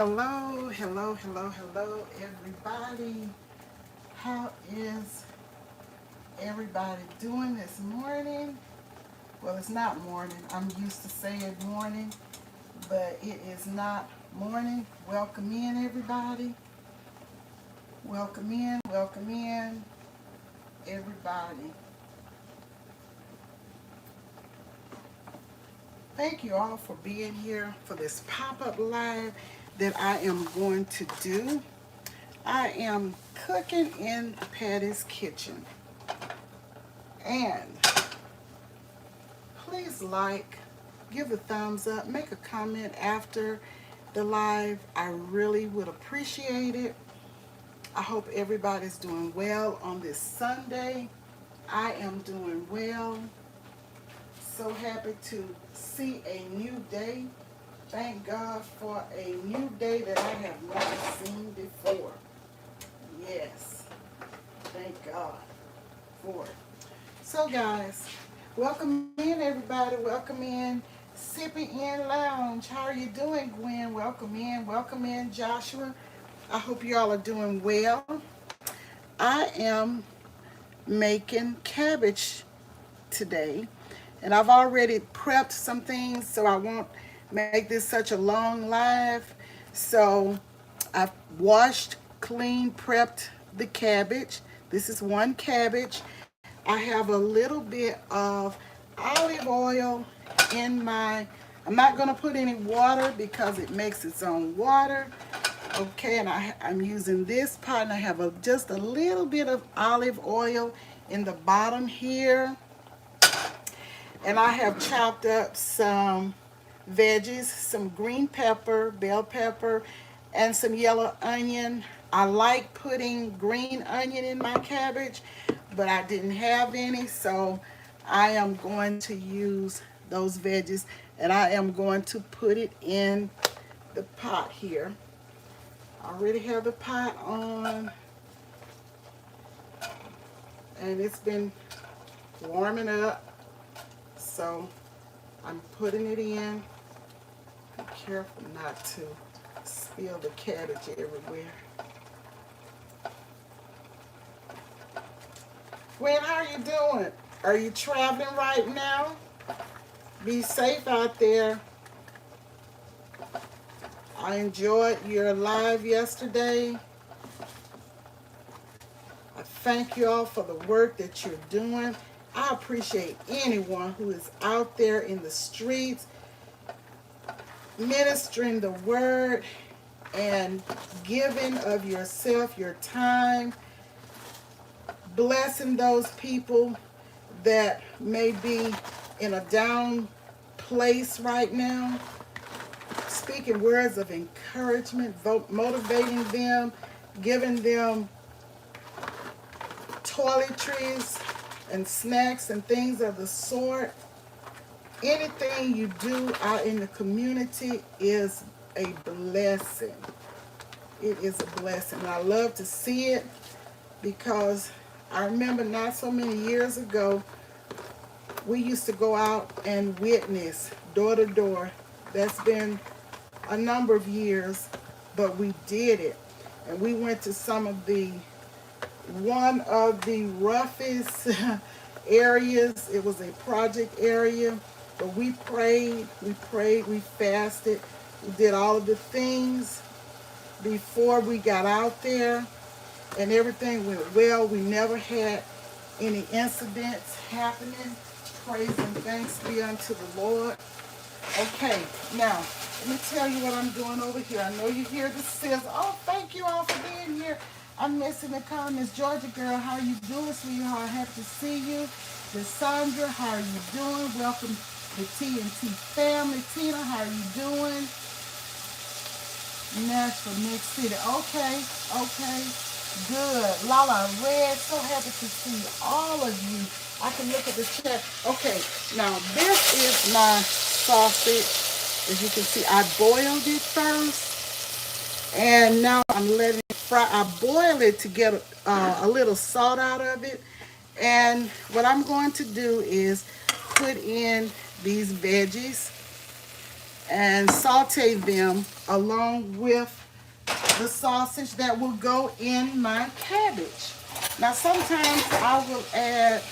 Hello, hello, hello, hello, everybody. How is everybody doing this morning? Well, it's not morning. I'm used to saying morning, but it is not morning. Welcome in, everybody. Welcome in, everybody. Thank you all for being here for this pop-up live that I am going to do. I am cooking in Patty's kitchen. And please give a thumbs up, make a comment after the live. I really would appreciate it. I hope everybody's doing well on this Sunday. I am doing well. So happy to see a new day. Thank God for a new day that I have never seen before. Yes, thank God for it. So guys, welcome in everybody. Welcome in Sipping In Lounge. How are you doing, Gwen? Welcome in, Joshua. I hope you all are doing well. I am making cabbage today, and I've already prepped some things so I won't make this such a long live. So I've washed, cleaned, prepped the cabbage. This is one cabbage. I have a little bit of olive oil in my, I'm not going to put any water because it makes its own water. Okay, and I'm using this pot, and I have just a little bit of olive oil in the bottom here. And I have chopped up some veggies, some green pepper, bell pepper, and some yellow onion. I like putting green onion in my cabbage, but I didn't have any, so I am going to use those veggies, and I am going to put it in the pot here. I already have the pot on, and it's been warming up, so I'm putting it in. Be careful not to spill the cabbage everywhere. Gwen, how are you doing? Are you traveling right now? Be safe out there. I enjoyed your live yesterday. I thank you all for the work that you're doing. I appreciate anyone who is out there in the streets ministering the word and giving of yourself, your time, blessing those people that may be in a down place right now, speaking words of encouragement, motivating them, giving them toiletries and snacks and things of the sort. Anything you do out in the community is a blessing. It is a blessing. And I love to see it because I remember not so many years ago, we used to go out and witness door to door. That's been a number of years, but we did it. And we went to one of the roughest areas. It was a project area, but we prayed, we fasted, we did all of the things before we got out there, and everything went well. We never had any incidents happening. Praise and thanks be unto the Lord. Okay, now let me tell you what I'm doing over here. I know you hear the sizzle. Oh, thank you all for being here. I'm missing the comments. Georgia girl, how you doing, sweetheart? Happy to see you. Lysandra, how are you doing? Welcome to TNT family. Tina, how are you doing? Nashville, Nick City. Okay. Good. Lala Red, so happy to see all of you. I can look at the chat. Okay, now this is my sausage. As you can see, I boiled it first, and now I'm letting it fry. I boil it to get a little salt out of it. And what I'm going to do is put in these veggies, and saute them along with the sausage that will go in my cabbage. Now sometimes I will add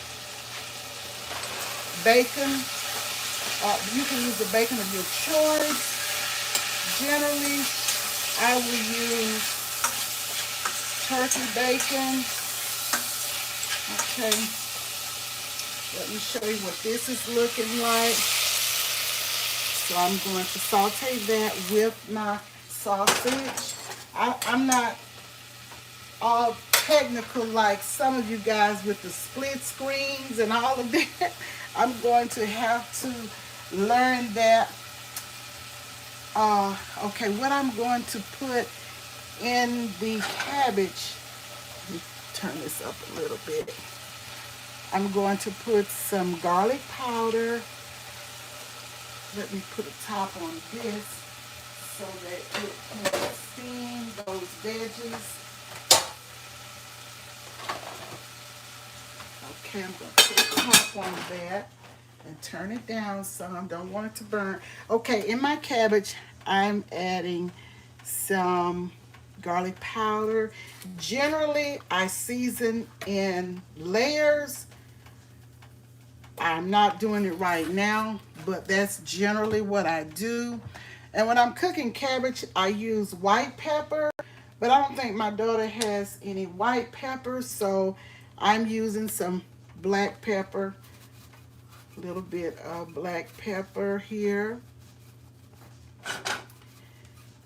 bacon. You can use the bacon of your choice. Generally, I will use turkey bacon. Okay, let me show you what this is looking like. So I'm going to saute that with my sausage. I'm not all technical like some of you guys with the split screens and all of that. I'm going to have to learn that. Okay, what I'm going to put in the cabbage, let me turn this up a little bit. I'm going to put some garlic powder. Let me put a top on this so that it can steam those veggies. Okay, I'm going to put a top on that and turn it down some. Don't want it to burn. Okay, in my cabbage, I'm adding some garlic powder. Generally, I season in layers. I'm not doing it right now, but that's generally what I do. And when I'm cooking cabbage, I use white pepper, but I don't think my daughter has any white pepper, so I'm using some black pepper, a little bit of black pepper here.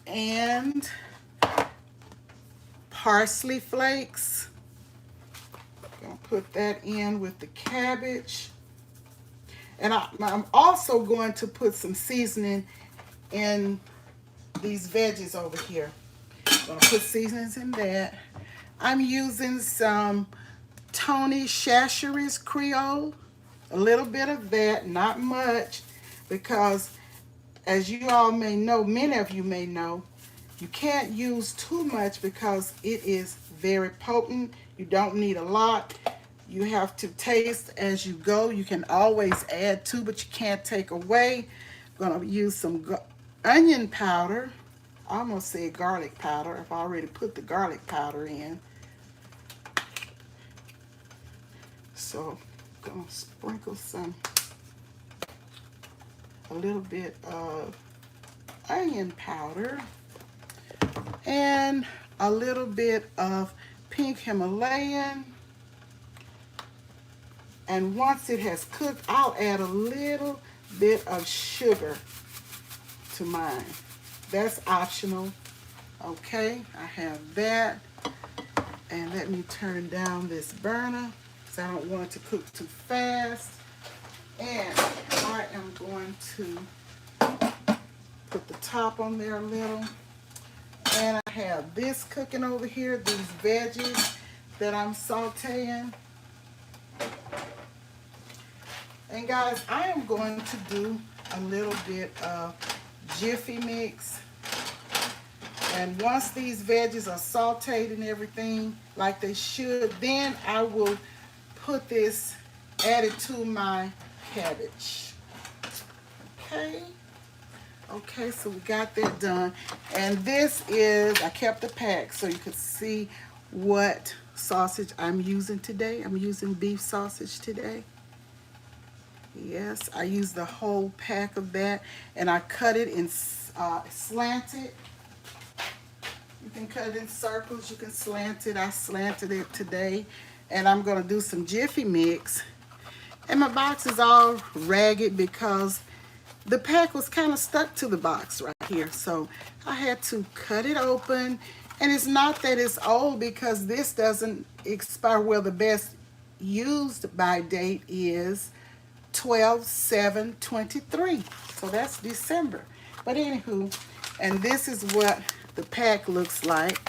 And parsley flakes. I'm going to put that in with the cabbage. And I'm also going to put some seasoning in these veggies over here. I'm going to put seasonings in that. I'm using some Tony Chachere's Creole. A little bit of that, not much, because as you all may know, many of you may know, you can't use too much because it is very potent. You don't need a lot. You have to taste as you go. You can always add to, but you can't take away. I'm going to use some onion powder. I almost said garlic powder. I've already put the garlic powder in. So I'm going to sprinkle a little bit of onion powder and a little bit of pink Himalayan. And once it has cooked, I'll add a little bit of sugar to mine. That's optional. Okay, I have that. And let me turn down this burner because I don't want it to cook too fast. And I am going to put the top on there a little. And I have this cooking over here, these veggies that I'm sauteing. And guys, I am going to do a little bit of Jiffy mix. And once these veggies are sauteed and everything like they should, then I will put this, add it to my cabbage. Okay. Okay, so we got that done. And this is, I kept a pack so you could see what sausage I'm using today. I'm using beef sausage today. Yes, I used the whole pack of that, and I cut it in slanted. You can cut it in circles, you can slant it. I slanted it today, and I'm going to do some Jiffy mix. And my box is all ragged because the pack was kind of stuck to the box right here, so I had to cut it open. And it's not that it's old because this doesn't expire. Well, the best used by date is 12/7/23, so that's December. But anywho, and this is what the pack looks like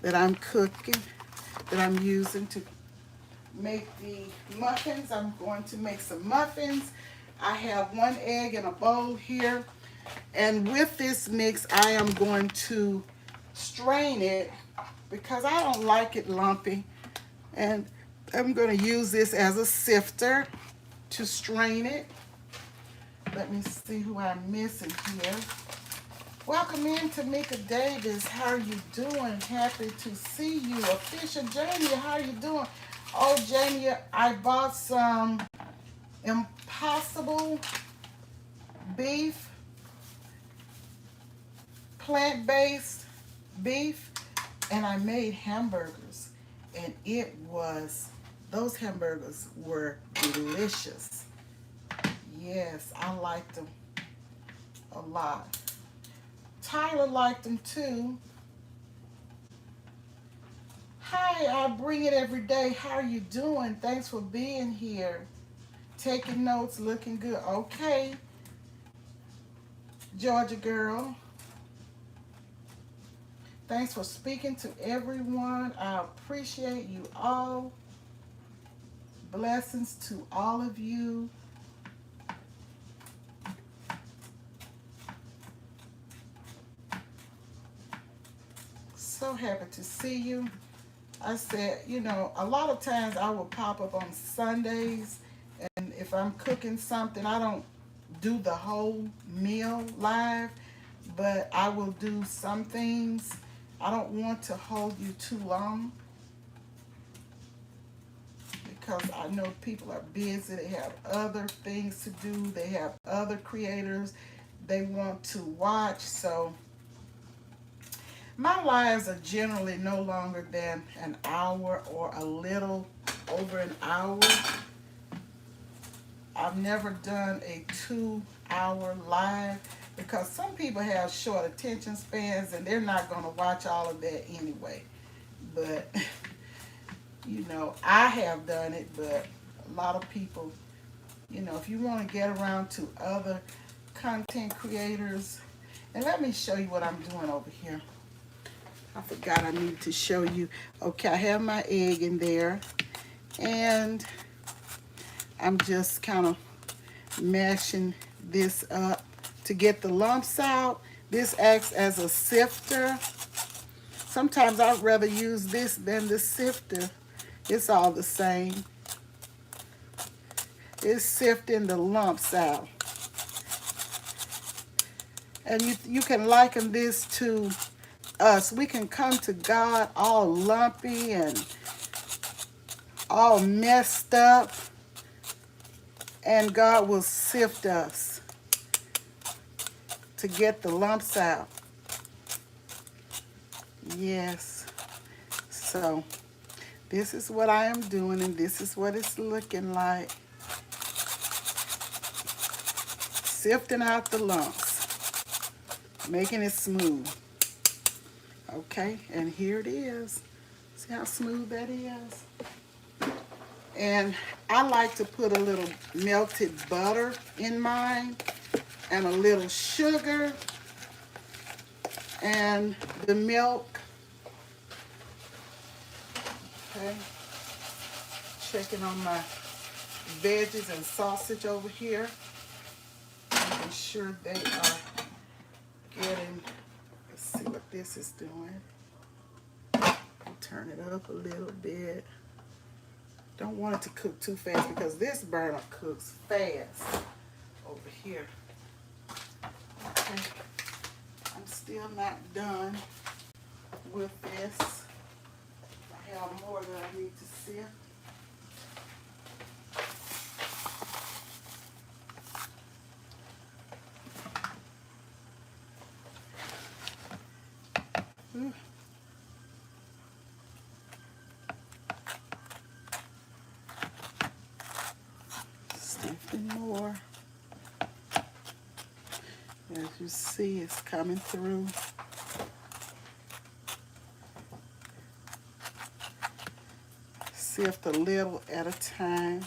that I'm cooking, that I'm using to make the muffins. I'm going to make some muffins. I have 1 egg in a bowl here, and with this mix I am going to strain it because I don't like it lumpy, and I'm going to use this as a sifter to strain it. Let me see who I'm missing here. Welcome in, Tamika Davis. How are you doing? Happy to see you. Official Jamie, how are you doing? Oh, Jamie, I bought some Impossible beef, plant-based beef, and I made hamburgers. And those hamburgers were delicious. Yes, I liked them a lot. Tyler liked them too. Hi, I bring it every day. How are you doing? Thanks for being here. Taking notes, looking good. Okay, Georgia girl. Thanks for speaking to everyone. I appreciate you all. Blessings to all of you. So happy to see you. I said, a lot of times I will pop up on Sundays, and if I'm cooking something, I don't do the whole meal live, but I will do some things. I don't want to hold you too long because I know people are busy. They have other things to do. They have other creators they want to watch. So my lives are generally no longer than an hour or a little over an hour. I've never done a 2-hour live because some people have short attention spans and they're not going to watch all of that anyway. But, I have done it, but a lot of people, if you want to get around to other content creators, and let me show you what I'm doing over here. I forgot I needed to show you. Okay, I have my egg in there, and I'm just kind of mashing this up to get the lumps out. This acts as a sifter. Sometimes I'd rather use this than the sifter. It's all the same. It's sifting the lumps out. And you can liken this to us. We can come to God all lumpy and all messed up, and God will sift us to get the lumps out. Yes. So this is what I am doing, and this is what it's looking like. Sifting out the lumps, making it smooth. Okay, and here it is. See how smooth that is? And I like to put a little melted butter in mine and a little sugar and the milk. Okay, checking on my veggies and sausage over here. Making sure they are getting, let's see what this is doing. Turn it up a little bit. Don't want it to cook too fast because this burner cooks fast over here. Okay, I'm still not done with this. I have more that I need to sift. Sifting more. As you see, it's coming through. Sift a little at a time.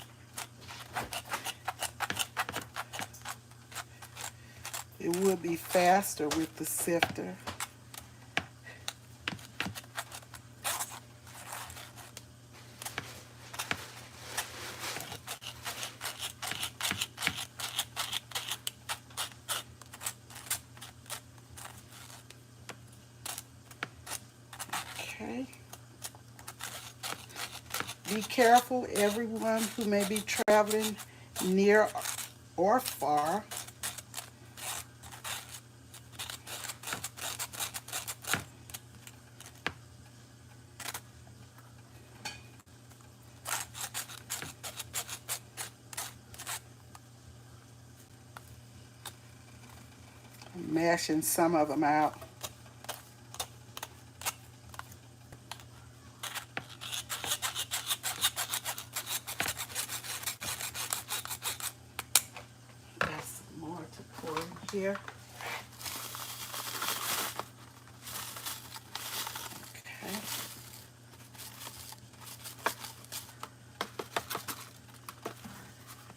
It would be faster with the sifter. Okay. Be careful, everyone who may be traveling near or far. mashing some of them out. Got some more to pour in here. Okay.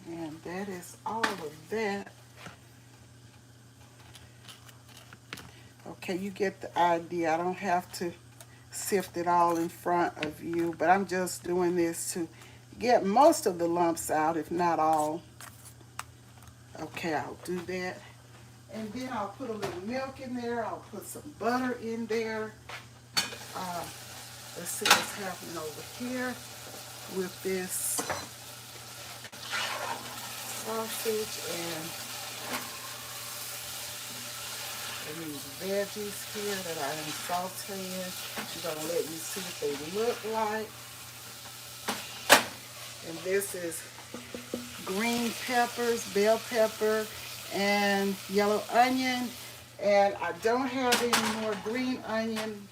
And that is all of that. Okay, you get the idea. I don't have to sift it all in front of you, but I'm just doing this to get most of the lumps out, if not all. Okay, I'll do that. And then I'll put a little milk in there. I'll put some butter in there. Let's see what's happening over here with this sausage and these veggies here that I am sauteing. She's going to let you see what they look like. And this is green peppers, bell pepper, and yellow onion. And I don't have any more green onion.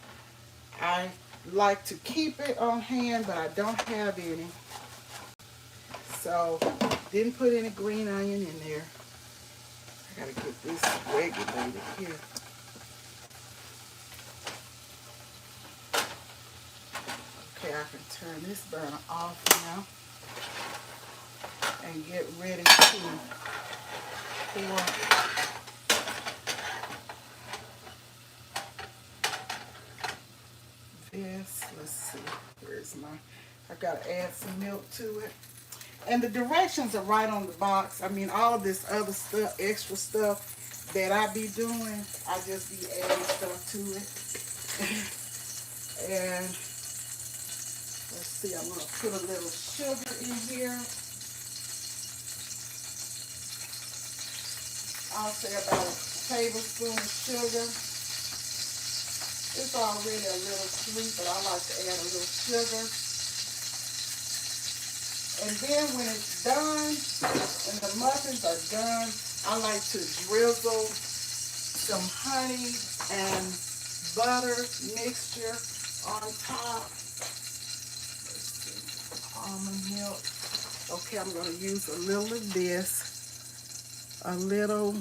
I like to keep it on hand, but I don't have any. So, didn't put any green onion in there. I gotta get this regulated here. Okay, I can turn this burner off now and get ready to pour this. Let's see, where's my, I gotta add some milk to it. And the directions are right on the box. I mean, all of this other stuff, extra stuff that I be doing, I just be adding stuff to it. And let's see, I'm gonna put a little sugar in here. I'll say about a tablespoon of sugar. It's already a little sweet, but I like to add a little sugar. And then when it's done, and the muffins are done, I like to drizzle some honey and butter mixture on top. Let's see, almond milk. Okay, I'm going to use a little of this, a little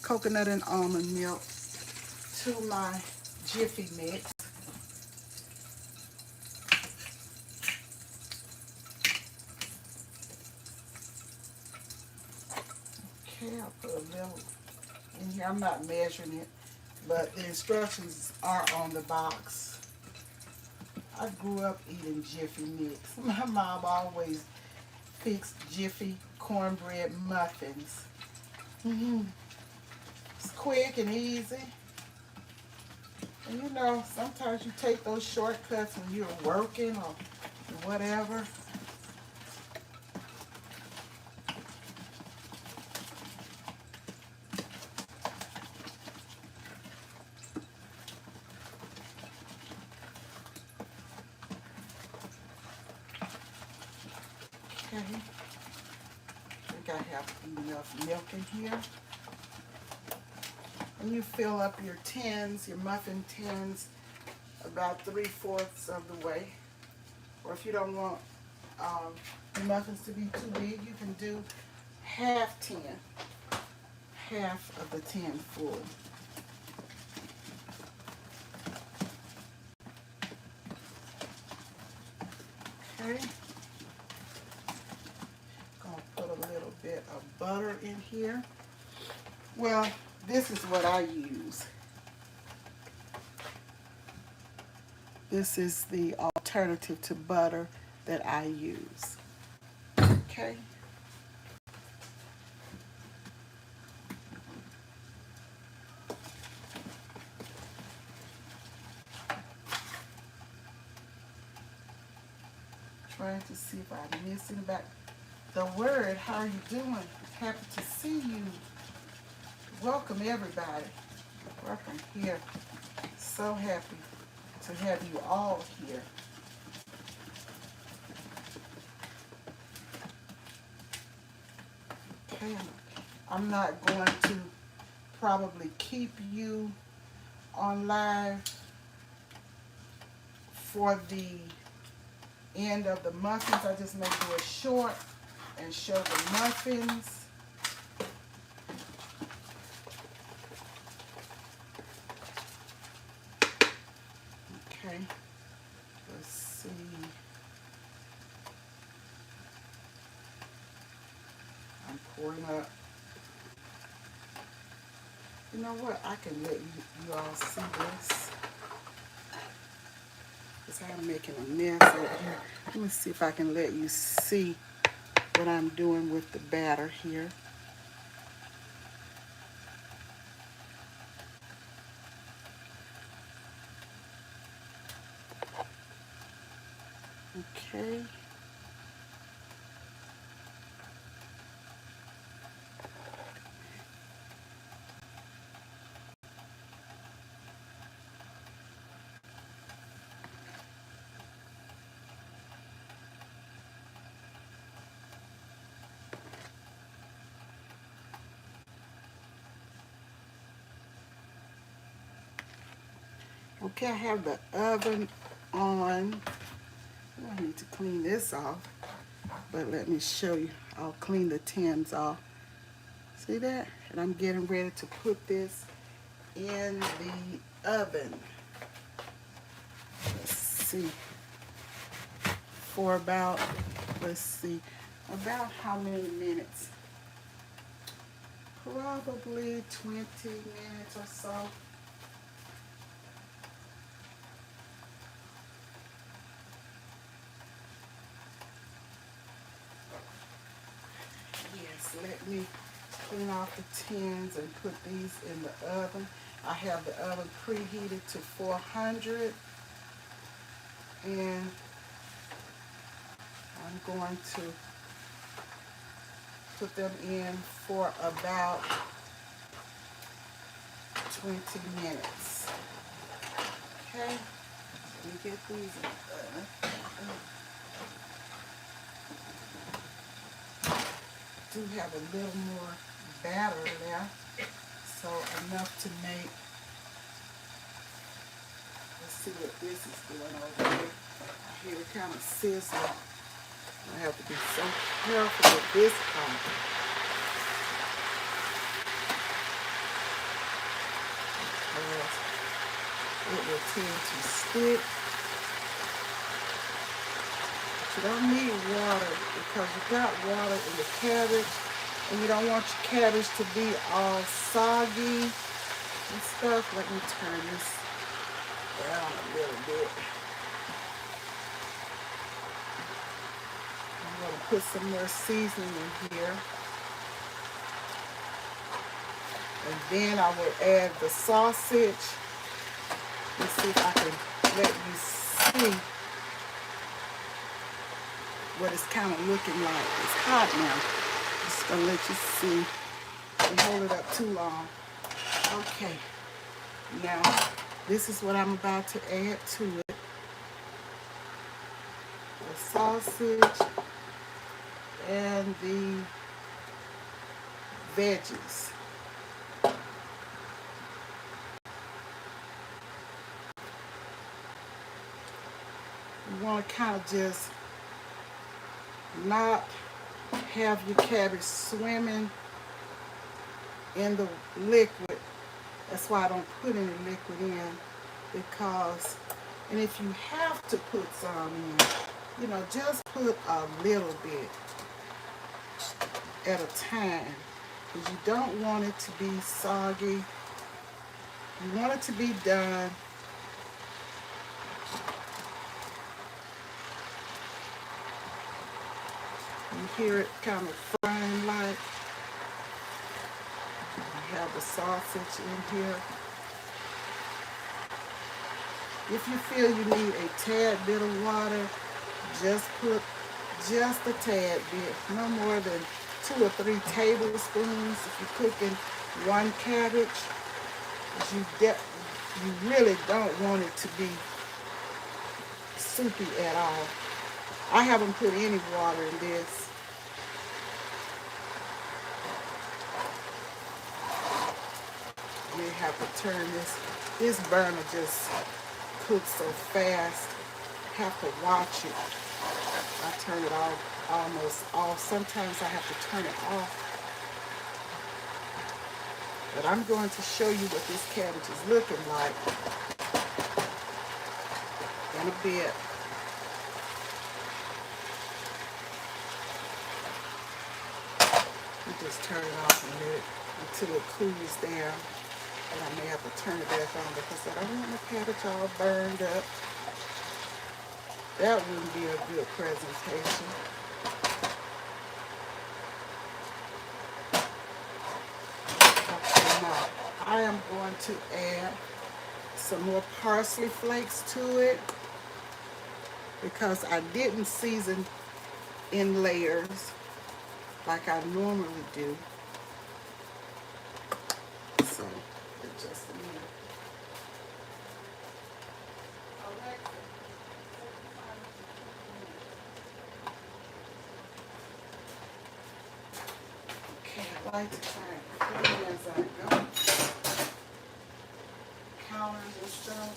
coconut and almond milk to my Jiffy mix. Okay, I'll put a little in here. I'm not measuring it, but the instructions are on the box. I grew up eating Jiffy mix. My mom always fixed Jiffy cornbread muffins. It's quick and easy. And you know, sometimes you take those shortcuts when you're working or whatever. Okay, I think I have enough milk in here. And you fill up your tins, your muffin tins, about 3/4 of the way. Or if you don't want your muffins to be too big, you can do half tin, half of the tin full. Okay. Gonna put a little bit of butter in here. Well, this is what I use. This is the alternative to butter that I use. Okay. Trying to see if I'm missing back the word. How are you doing? Happy to see you. Welcome everybody. Welcome here. So happy to have you all here. Okay, I'm not going to probably keep you on live for the end of the muffins. I just may do it short and show the muffins. Okay, let's see. I'm pouring up. You know what? I can let you all see this. Because I'm making a mess over here. Let me see if I can let you see what I'm doing with the batter here. Okay. Okay, I have the oven on. Oh, I need to clean this off, but let me show you. I'll clean the tins off. See that? And I'm getting ready to put this in the oven. Let's see. For about, let's see, about how many minutes? Probably 20 minutes or so. Yes, let me clean off the tins and put these in the oven. I have the oven preheated to 400, and I'm going to put them in for about 20 minutes. Okay, let me get these in the oven. Do have a little more batter left, so enough to make. Let's see what this is doing over here. I hear it kind of sizzling. I have to be so careful with this part. It will tend to stick. You don't need water because you got water in the cabbage, and you don't want your cabbage to be all soggy and stuff. Let me turn this down a little bit. I'm going to put some more seasoning in here. And then I will add the sausage. Let's see if I can let you see what it's kind of looking like. It's hot now. Just gonna let you see. Don't hold it up too long. Okay. Now, this is what I'm about to add to it. The sausage and the veggies. You want to kind of just not have your cabbage swimming in the liquid. That's why I don't put any liquid in, because, and if you have to put some in, you know, just put a little bit at a time, because you don't want it to be soggy. You want it to be done. You hear it kind of frying like. I have the sausage in here. If you feel you need a tad bit of water, just put just a tad bit, no more than 2 or 3 tablespoons if you're cooking one cabbage. You really don't want it to be soupy at all. I haven't put any water in this. You have to turn this burner just cooks so fast. Have to watch it. I turn it almost off. Sometimes I have to turn it off. But I'm going to show you what this cabbage is looking like in a bit. You just turn it off and let it until it cools down. And I may have to turn it back on because I don't want the cabbage all burned up. That wouldn't be a good presentation. Okay, now I am going to add some more parsley flakes to it because I didn't season in layers like I normally do. So, just a minute. Okay, I like to try and clean as I go. Counters and stuff.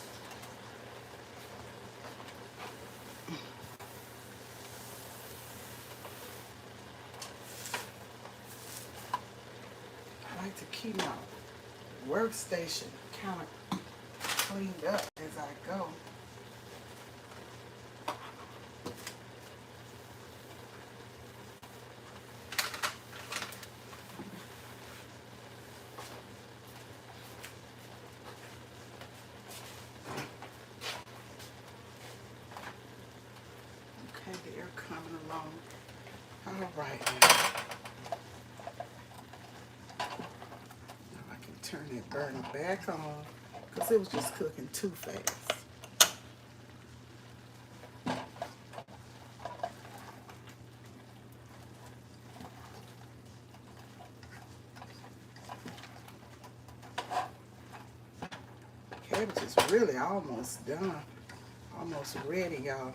I like to keep my workstation kind of cleaned up as I go. Okay, the air coming along. All right now. Now I can turn that burner back on because it was just cooking too fast. Cabbage is really almost done. Almost ready, y'all.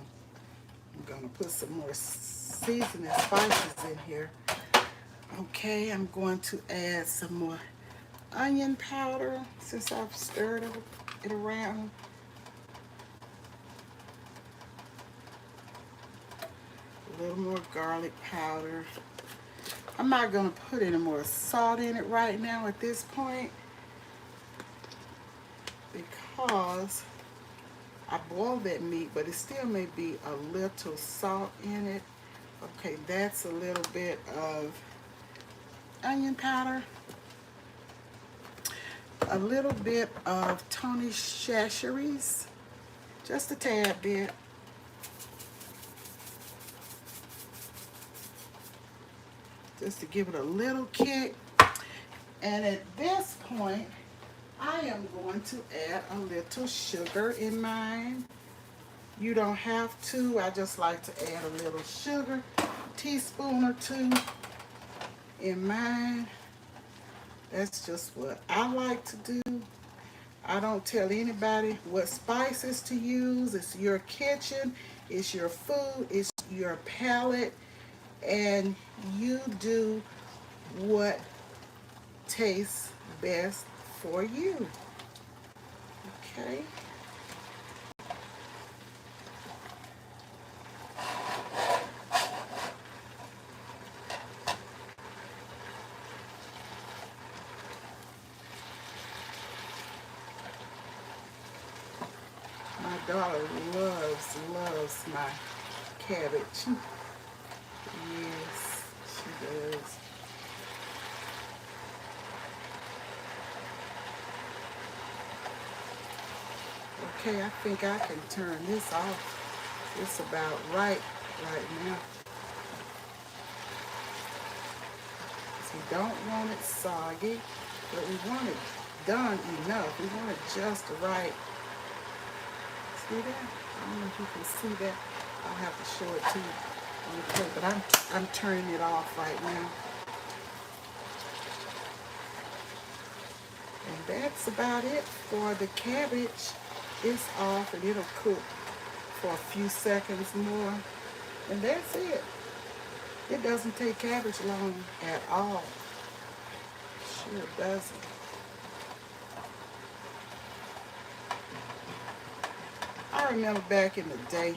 I'm gonna put some more seasoning spices in here. Okay, I'm going to add some more onion powder since I've stirred it around. A little more garlic powder. I'm not gonna put any more salt in it right now at this point because I boiled that meat, but it still may be a little salt in it. Okay, that's a little bit of onion powder. A little bit of Tony Chachere's, just a tad bit. Just to give it a little kick. And at this point, I am going to add a little sugar in mine. You don't have to. I just like to add a little sugar, teaspoon or two in mine. That's just what I like to do. I don't tell anybody what spices to use. It's your kitchen, it's your food, it's your palate, and you do what tastes best for you. Okay. My daughter loves my cabbage. Yes, she does. Okay, I think I can turn this off. It's about right now. So we don't want it soggy, but we want it done enough. We want it just right. See that? I don't know if you can see that. I'll have to show it to you on the plate, but I'm turning it off right now. And that's about it for the cabbage. It's off and it'll cook for a few seconds more. And that's it. It doesn't take cabbage long at all. Sure doesn't. remember back in the day,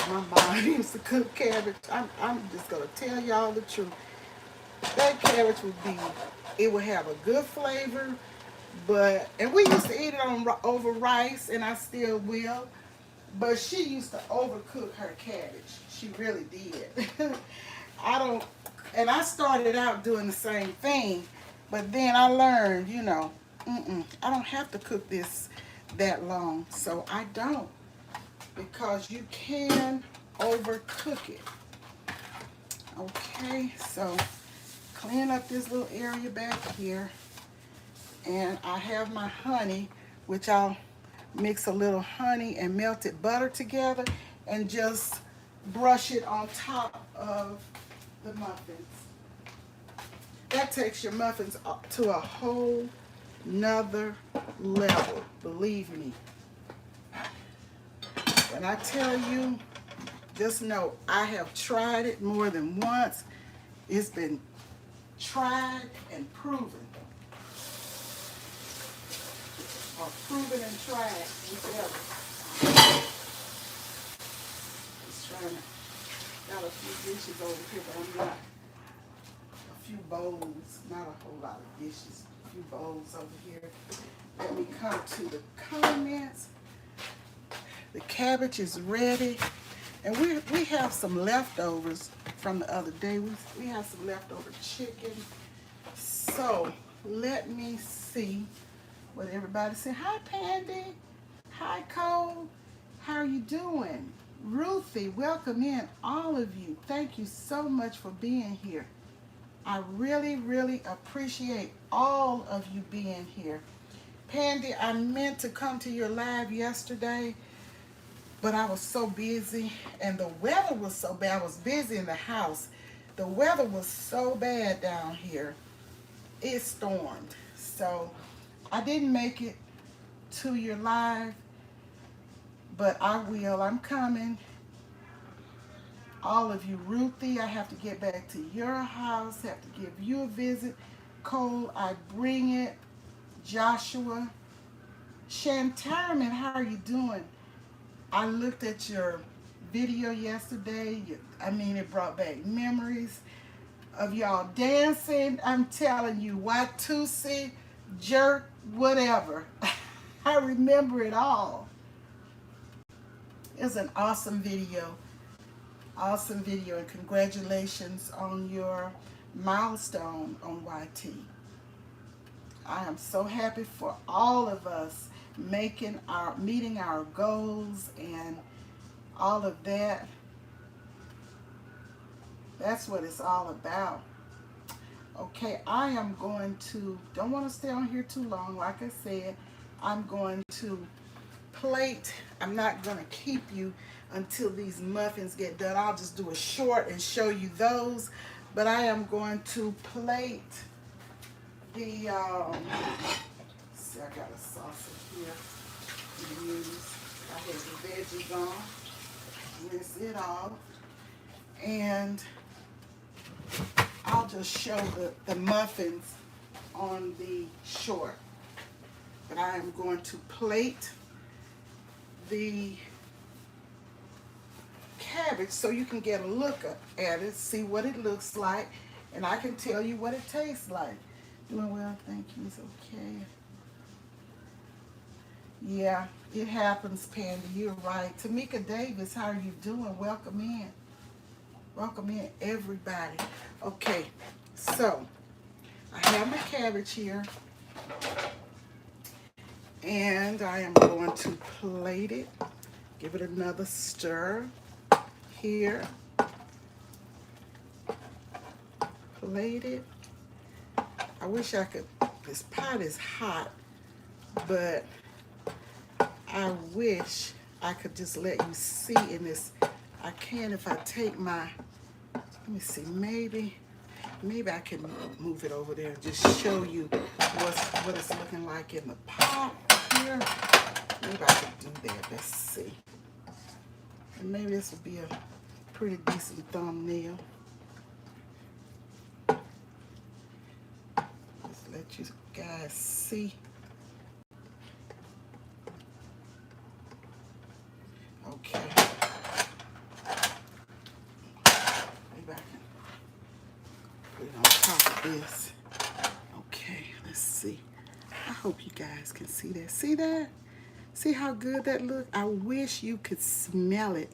my mom used to cook cabbage. I'm just gonna tell y'all the truth. That cabbage would be, it would have a good flavor, but, and we used to eat it on over rice, and I still will. But she used to overcook her cabbage. She really did. I don't, and I started out doing the same thing, but then I learned, you know, I don't have to cook this that long, so I don't, because you can overcook it. Okay, so clean up this little area back here, and I have my honey, which I'll mix a little honey and melted butter together and just brush it on top of the muffins. That takes your muffins up to a whole nother level, believe me. When I tell you, just know I have tried it more than once. It's been tried and proven. Or proven and tried, whichever. Just trying to, got a few dishes over here, but I'm not, a few bowls, not a whole lot of dishes, a few bowls over here. Let me come to the comments. The cabbage is ready. And we have some leftovers from the other day. We have some leftover chicken. So let me see what everybody said. Hi, Pandy. Hi, Cole. How are you doing? Ruthie, welcome in, all of you. Thank you so much for being here. I really, really appreciate all of you being here. Pandy, I meant to come to your live yesterday, but I was so busy, and the weather was so bad. I was busy in the house. The weather was so bad down here. It stormed. So I didn't make it to your live, but I will. I'm coming. All of you. Ruthie, I have to get back to your house. Have to give you a visit. Cole, I bring it. Joshua. Shantarman, how are you doing? I looked at your video yesterday. It brought back memories of y'all dancing. I'm telling you, Watusi, jerk, whatever. I remember it all. It was an awesome video. Awesome video, and congratulations on your milestone on YT. I am so happy for all of us meeting our goals and all of that. That's what it's all about. Okay, I am going to, don't want to stay on here too long. Like I said, I'm going to plate. I'm not going to keep you until these muffins get done. I'll just do a short and show you those. But I am going to plate the, see, I got a saucer here to use. I have the veggies on. Rinse it off. And I'll just show the muffins on the short. But I am going to plate the cabbage so you can get a look at it, see what it looks like, and I can tell you what it tastes like. Doing well, thank you. It's okay. Yeah, it happens, Pandy. You're right. Tamika Davis, how are you doing? Welcome in. Welcome in, everybody. Okay, so I have my cabbage here, and I am going to plate it. Give it another stir here. Plate it. I wish I could, this pot is hot, but I wish I could just let you see in this. I can if I take my, let me see, maybe I can move it over there and just show you what it's looking like in the pot here. Maybe I could do that. Let's see. And maybe this would be a pretty decent thumbnail. Just let you guys see. Okay. Maybe I can put it on top of this. Okay, let's see. I hope you guys can see that. See that? See how good that looks? I wish you could smell it.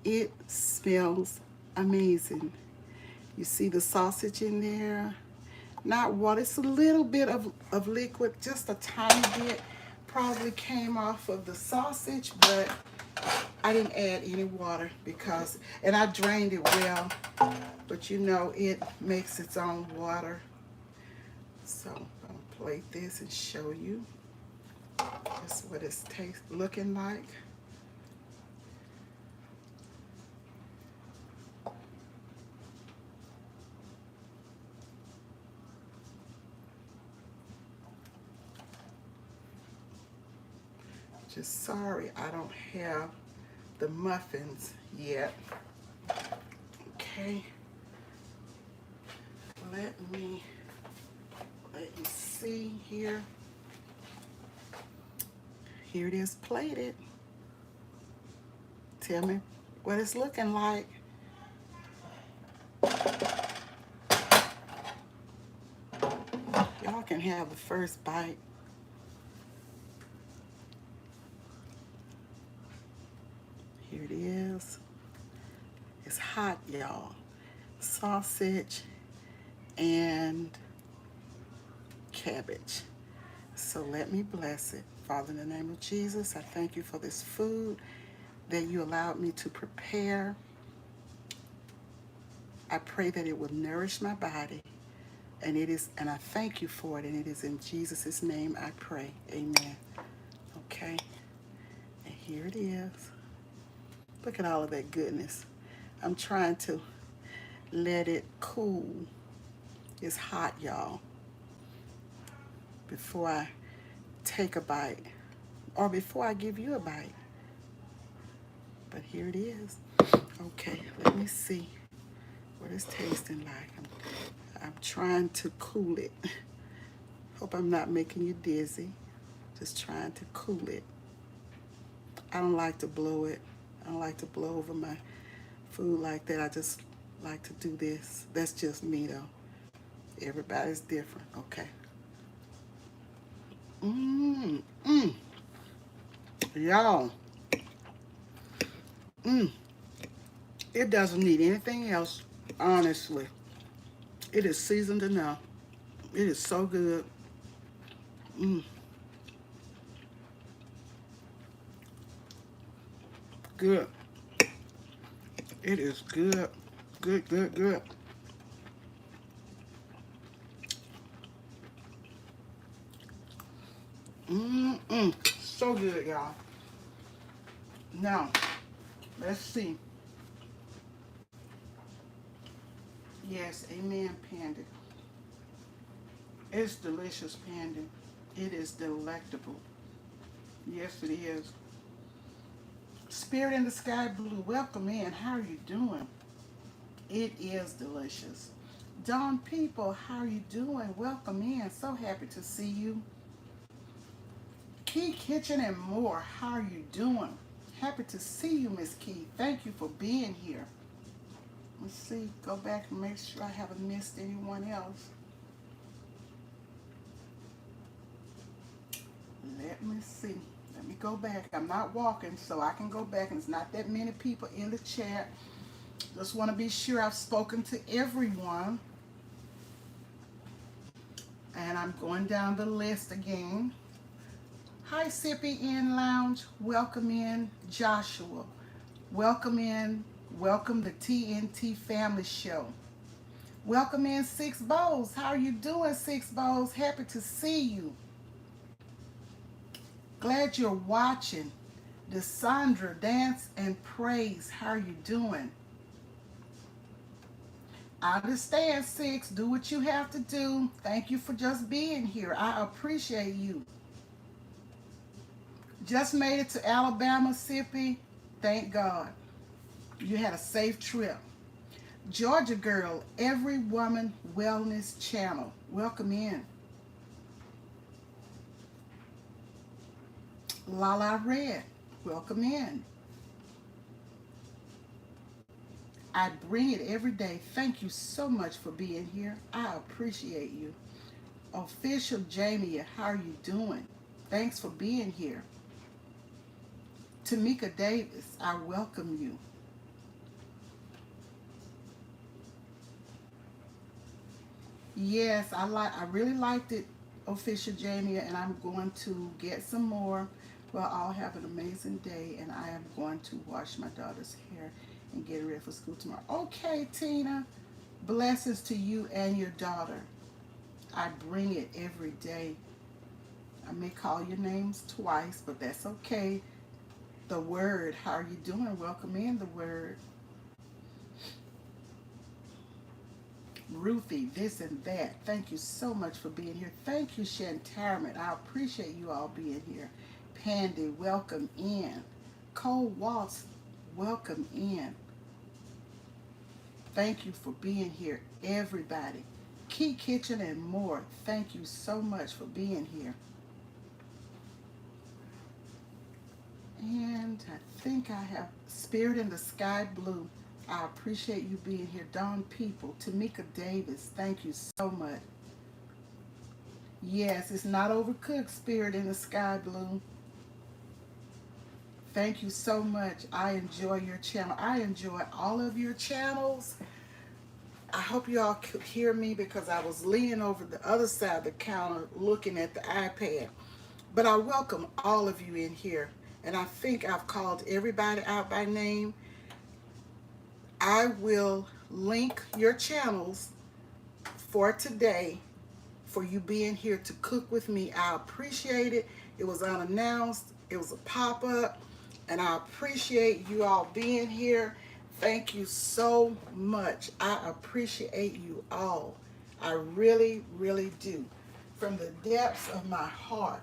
It smells amazing. You see the sausage in there? Not water. It's a little bit of liquid, just a tiny bit. Probably came off of the sausage, but I didn't add any water because, and I drained it well, but you know, it makes its own water. So I'm gonna plate this and show you just what it's looking like. Just sorry I don't have the muffins yet. Okay. Let me see here. Here it is plated. Tell me what it's looking like. Y'all can have the first bite. Here it is. It's hot, y'all. Sausage and cabbage. So let me bless it. Father, in the name of Jesus, I thank you for this food that you allowed me to prepare. I pray that it will nourish my body, and I thank you for it, and it is in Jesus' name I pray. Amen. Okay. And here it is. Look at all of that goodness. I'm trying to let it cool. It's hot, y'all. Before I take a bite, or before I give you a bite. But here it is. Okay, let me see what it's tasting like. I'm trying to cool it. Hope I'm not making you dizzy. Just trying to cool it. I don't like to blow it. I don't like to blow over my food like that. I just like to do this. That's just me though. Everybody's different. Okay. Y'all. It doesn't need anything else, honestly. It is seasoned enough. It is so good. Good. It is good. Good, good, good. So good, y'all. Now, let's see. Yes, amen, Panda. It's delicious, Panda. It is delectable. Yes, it is. Spirit in the Sky Blue, welcome in. How are you doing? It is delicious. Dawn People, how are you doing? Welcome in. So happy to see you. Key Kitchen and More, how are you doing? Happy to see you, Miss Key. Thank you for being here. Let's see, go back and make sure I haven't missed anyone else. Let me see. Let me go back. I'm not walking, so I can go back, and it's not that many people in the chat. Just want to be sure I've spoken to everyone. And I'm going down the list again. Hi, Sippy Inn Lounge. Welcome in, Joshua. Welcome in. Welcome to TNT Family Show. Welcome in, Six Bowls. How are you doing, Six Bowls? Happy to see you. Glad you're watching. Desandra, Dance and Praise. How are you doing? I understand, Six. Do what you have to do. Thank you for just being here. I appreciate you. Just made it to Alabama, Sippy. Thank God. You had a safe trip. Georgia Girl, Every Woman Wellness Channel. Welcome in. Lala Red, welcome in. I bring it every day. Thank you so much for being here. I appreciate you. Official Jamie, how are you doing? Thanks for being here. Tamika Davis, I welcome you. Yes, I really liked it, Official Jamie, and I'm going to get some more. Well, I'll have an amazing day, and I am going to wash my daughter's hair and get ready for school tomorrow. Okay, Tina. Blessings to you and your daughter. I bring it every day. I may call your names twice, but that's okay. The word, how are you doing? Welcome in the word. Ruthie, this and that. Thank you so much for being here. Thank you, Shantarman. I appreciate you all being here. Pandy, welcome in. Cole Waltz, welcome in. Thank you for being here, everybody. Key Kitchen and more. Thank you so much for being here. And I think I have Spirit in the Sky Blue. I appreciate you being here. Dawn People, Tamika Davis, thank you so much. Yes, it's not overcooked, Spirit in the Sky Blue. Thank you so much. I enjoy your channel. I enjoy all of your channels. I hope you all could hear me because I was leaning over the other side of the counter looking at the iPad. But I welcome all of you in here. And I think I've called everybody out by name. I will link your channels for today for you being here to cook with me. I appreciate it. It was unannounced. It was a pop-up. And I appreciate you all being here. Thank you so much. I appreciate you all. I really, really do. From the depths of my heart.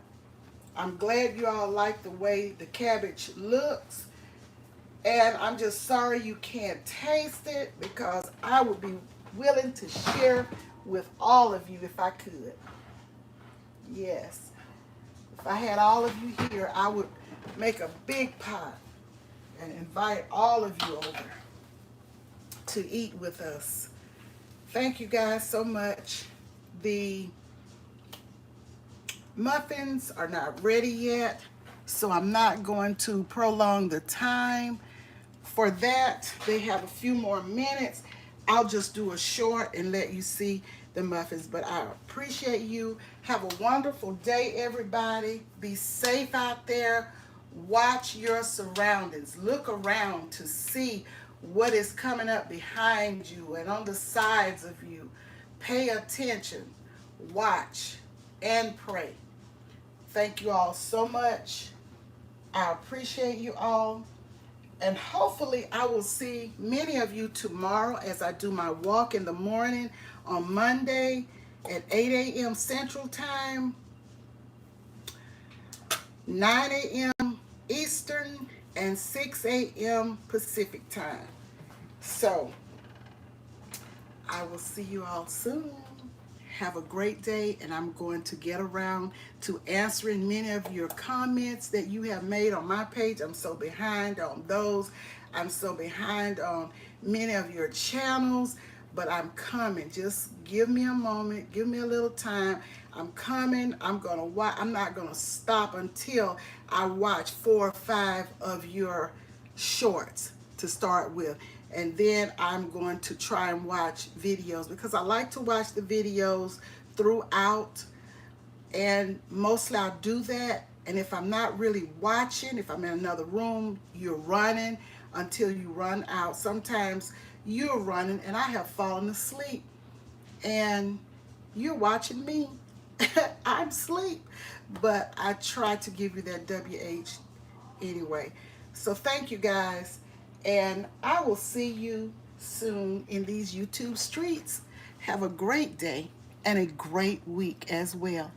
I'm glad you all like the way the cabbage looks. And I'm just sorry you can't taste it because I would be willing to share with all of you if I could. Yes. If I had all of you here, I would make a big pot and invite all of you over to eat with us. Thank you guys so much. The muffins are not ready yet, so I'm not going to prolong the time. For that, they have a few more minutes. I'll just do a short and let you see the muffins, but I appreciate you. Have a wonderful day, everybody. Be safe out there. Watch your surroundings. Look around to see what is coming up behind you and on the sides of you. Pay attention, watch, and pray. Thank you all so much. I appreciate you all. And hopefully I will see many of you tomorrow as I do my walk in the morning on Monday at 8 a.m. Central Time, 9 a.m. Eastern, and 6 a.m. Pacific Time. So I will see you all soon. Have a great day, and I'm going to get around to answering many of your comments that you have made on my page. I'm so behind on those. I'm so behind on many of your channels, but I'm coming. Just give me a moment. Give me a little time. I'm coming. I'm going to watch. I'm not going to stop until I watch 4 or 5 of your shorts to start with. And then I'm going to try and watch videos because I like to watch the videos throughout, and mostly I'll do that. And if I'm not really watching, if I'm in another room, you're running until you run out. Sometimes you're running and I have fallen asleep and you're watching me. I'm asleep, but I try to give you that WH anyway. So thank you guys. And I will see you soon in these YouTube streets. Have a great day and a great week as well.